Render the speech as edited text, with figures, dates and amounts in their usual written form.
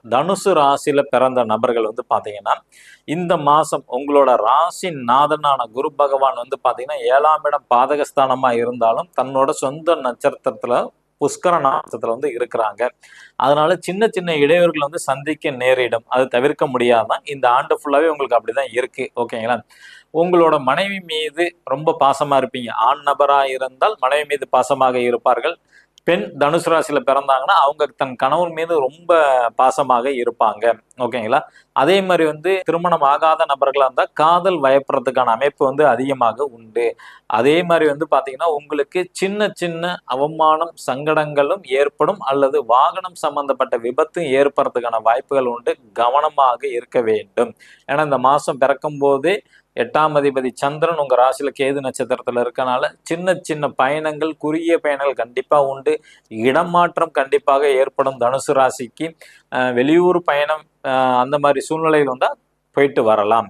தனுசு ராசியில பிறந்த நபர்கள் வந்து பாத்தீங்கன்னா இந்த மாசம் உங்களோட ராசி நாதனான குரு பகவான் வந்து பாத்தீங்கன்னா 7ஆம் இடம் பாதகஸ்தானமா இருந்தாலும் தன்னோட சொந்த நட்சத்திரத்துல புஷ்கர நட்சத்திரத்துல வந்து இருக்கிறாங்க. அதனால சின்ன சின்ன இடையூறுகள் வந்து சந்திக்க நேரிடும். அது தவிர்க்க முடியாதான் இந்த ஆண்டு ஃபுல்லாவே உங்களுக்கு அப்படிதான் இருக்கு. ஓகேங்களா? உங்களோட மனைவி மீது ரொம்ப பாசமா இருப்பீங்க. ஆண் நபரா இருந்தால் மனைவி மீது பாசமாக இருப்பார்கள். பெண் தனுசு ராசியில பிறந்தாங்கன்னா அவங்க தன் கணவன் மீது ரொம்ப பாசமாக இருப்பாங்க. ஓகேங்களா? அதே மாதிரி வந்து திருமணம் ஆகாத நபர்களா இருந்தா காதல் வயப்படுறதுக்கான அமைப்பு வந்து அதிகமாக உண்டு. அதே மாதிரி வந்து பாத்தீங்கன்னா உங்களுக்கு சின்ன சின்ன அவமானம் சங்கடங்களும் ஏற்படும் அல்லது வாகனம் சம்பந்தப்பட்ட விபத்தும் ஏற்படுறதுக்கான வாய்ப்புகள் உண்டு. கவனமாக இருக்க வேண்டும். ஏன்னா இந்த மாசம் பிறக்கும் போதே 8ஆம் அதிபதி சந்திரன் உங்க ராசியில கேது நட்சத்திரத்துல இருக்கனால சின்ன சின்ன பயணங்கள் குறுகிய பயணங்கள் கண்டிப்பா உண்டு. இடமாற்றம் கண்டிப்பாக ஏற்படும் தனுசு ராசிக்கு. வெளியூர் பயணம் அந்த மாதிரி சூழ்நிலைகள் வந்தா போயிட்டு வரலாம்.